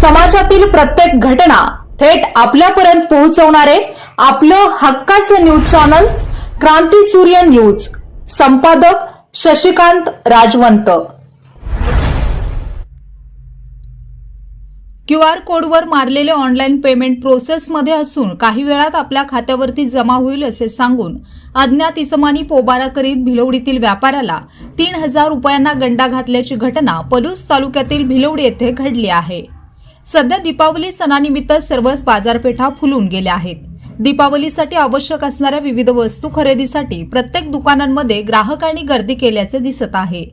समाजातील प्रत्येक घटना थेट आपल्यापर्यंत पोहोचवणारे आपलं हक्काचं न्यूज चॅनल क्रांती सूर्य न्यूज. संपादक शशिकांत राजवंत. QR कोडवर मारलेले ऑनलाईन पेमेंट प्रोसेसमध्ये असून काही वेळात आपल्या खात्यावरती जमा होईल असे सांगून अज्ञात इसमानी पोबारा करीत भिलवडीतील व्यापाऱ्याला 3,000 रुपयांना गंडा घातल्याची घटना पलूस तालुक्यातील भिलवडी येथे घडली आहे. सध्या दीपावली सणानिमित्त सर्वच बाजारपेठा फुलून गेल्या आहेत. दीपावलीसाठी आवश्यक असणाऱ्या विविध वस्तू खरेदीसाठी प्रत्येक दुकानांमध्ये ग्राहकांनी गर्दी केल्याचे दिसत आहे.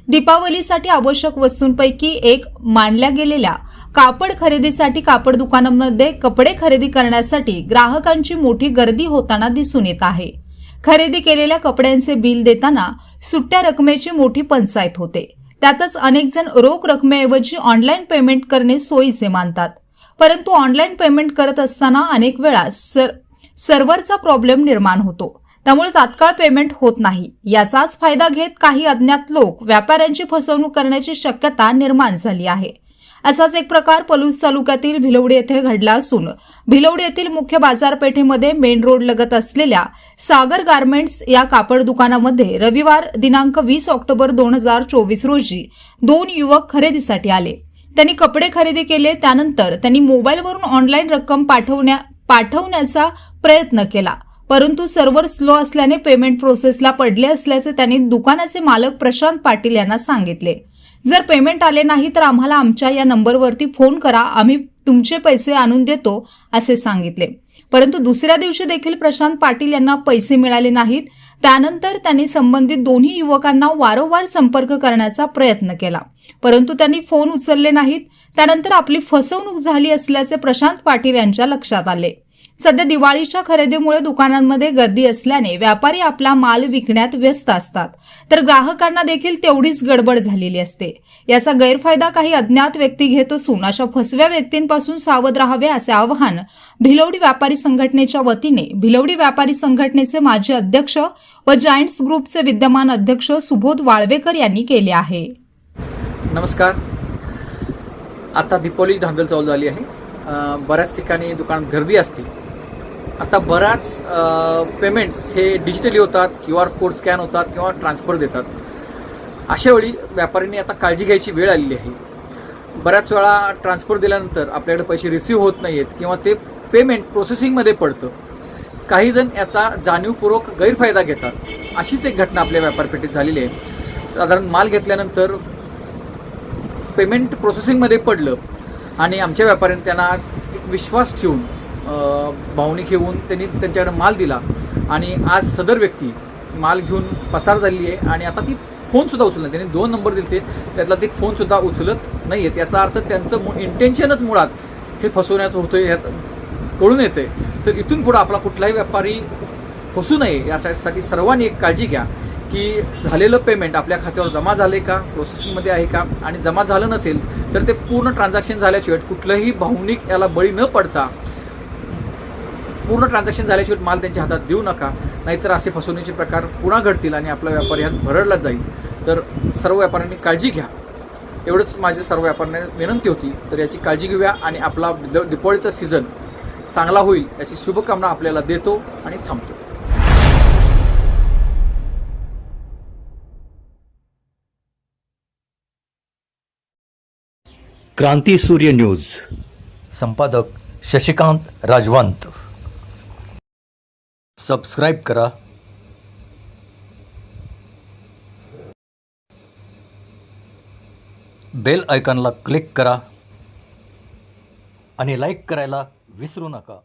दीपावलीसाठी आवश्यक वस्तूंपैकी एक मानल्या गेलेल्या कापड खरेदीसाठी कापड दुकानांमध्ये कपडे खरेदी करण्यासाठी ग्राहकांची मोठी गर्दी होताना दिसून येत आहे. खरेदी केलेल्या कपड्यांचे बिल देताना सुट्ट्या रकमेची मोठी पंचायत होते. त्यातच अनेक जण रोख रकमेऐवजी ऑनलाईन पेमेंट करणे सोयीचे मानतात. परंतु ऑनलाईन पेमेंट करत असताना अनेक वेळा सर्व्हरचा प्रॉब्लेम निर्माण होतो. त्यामुळे तात्काळ पेमेंट होत नाही. याचाच फायदा घेत काही अज्ञात लोक व्यापाऱ्यांची फसवणूक करण्याची शक्यता निर्माण झाली आहे. असाच एक प्रकार पलूस तालुक्यातील भिलवडी येथे घडला असून भिलवडी येथील मुख्य बाजारपेठेमध्ये मेन रोड लगत असलेल्या सागर गारमेंट्स या कापड दुकानामध्ये रविवार दिनांक 20 ऑक्टोबर 2024 रोजी 2 युवक खरेदीसाठी आले. त्यांनी कपडे खरेदी केले. त्यानंतर त्यांनी मोबाईलवरून ऑनलाईन रक्कम पाठवण्याचा प्रयत्न केला. परंतु सर्व्हर स्लो असल्याने पेमेंट प्रोसेसला पडले असल्याचे त्यांनी दुकानाचे मालक प्रशांत पाटील यांना सांगितले. जर पेमेंट आले नाही तर आम्हाला आमच्या या नंबरवरती फोन करा, आम्ही तुमचे पैसे आणून देतो असे सांगितले. परंतु दुसऱ्या दिवशी देखील प्रशांत पाटील यांना पैसे मिळाले नाहीत. त्यानंतर त्यांनी संबंधित दोन्ही युवकांना वारंवार संपर्क करण्याचा प्रयत्न केला, परंतु त्यांनी फोन उचलले नाहीत. त्यानंतर आपली फसवणूक झाली असल्याचे प्रशांत पाटील यांच्या लक्षात आले. सध्या दिवाळीच्या खरेदीमुळे दुकानांमध्ये गर्दी असल्याने व्यापारी आपला माल विकण्यात व्यस्त असतात, तर ग्राहकांना देखील तेवढीच गडबड झालेली असते. याचा गैरफायदा काही अज्ञात व्यक्ती घेत असून अशा फसव्या व्यक्तींपासून सावध राहावे असे आवाहन भिलवडी व्यापारी संघटनेच्या वतीने भिलवडी व्यापारी संघटनेचे माजी अध्यक्ष व जायंट्स ग्रुपचे विद्यमान अध्यक्ष सुबोध वाळवेकर यांनी केले आहे. नमस्कार. आता दीपावली धांदल चालू झाली आहे. बऱ्याच ठिकाणी दुकानात गर्दी असते. आता बऱ्याच पेमेंट्स हे डिजिटली होतात, QR कोड स्कॅन होतात किंवा ट्रान्सफर देतात. अशा वेळी व्यापाऱ्यांनी आता काळजी घ्यायची वेळ आलेली आहे. बऱ्याच वेळा ट्रान्सफर दिल्यानंतर आपल्याकडे पैसे रिसीव्ह होत नाहीत किंवा ते पेमेंट प्रोसेसिंगमध्ये पडतं. काही जण याचा जाणीवपूर्वक गैरफायदा घेतात. अशीच एक घटना आपल्या व्यापारपेठेत झालेली आहे. साधारण माल घेतल्यानंतर पेमेंट प्रोसेसिंगमध्ये पडलं आणि आमच्या व्यापाऱ्यांनी त्यांना एक विश्वास ठेवून भावनिक घेऊन त्यांनी त्यांच्याकडे माल दिला आणि आज सदर व्यक्ती माल घेऊन पसार झालेली आहे आणि आता ती फोनसुद्धा उचलत नाही. त्यांनी 2 नंबर दिले त्यातला ते फोनसुद्धा उचलत नाही आहेत. याचा अर्थ त्यांचं इंटेन्शनच मुळात हे फसवण्याचं होतं यात कळून येते. तर इथून पुढं आपला कुठलाही व्यापारी फसू नये यासाठी सर्वांनी एक काळजी घ्या की झालेलं पेमेंट आपल्या खात्यावर जमा झाले का, प्रोसेसिंगमध्ये आहे का, आणि जमा झालं नसेल तर ते पूर्ण ट्रान्झॅक्शन झाल्याशिवाय कुठलंही भावनिक याला बळी न पडता पूर्ण ट्रान्झॅक्शन झाल्याशिवाय माल त्यांच्या हातात देऊ नका. नाहीतर असे फसवणुकीचे प्रकार पुन्हा घडतील आणि आपला व्यापार ह्यात भरडला जाईल. तर सर्व व्यापाऱ्यांनी काळजी घ्या, एवढंच माझे सर्व व्यापाऱ्यांना विनंती होती. तर याची काळजी घेऊया आणि आपला दिवाळीचा सीझन चांगला होईल याची शुभकामना आपल्याला देतो आणि थांबतो. क्रांती सूर्य न्यूज. संपादक शशिकांत राजवंत. सबस्क्राईब करा, बेल आयकॉनला क्लिक करा आणि लाईक करायला विसरू नका.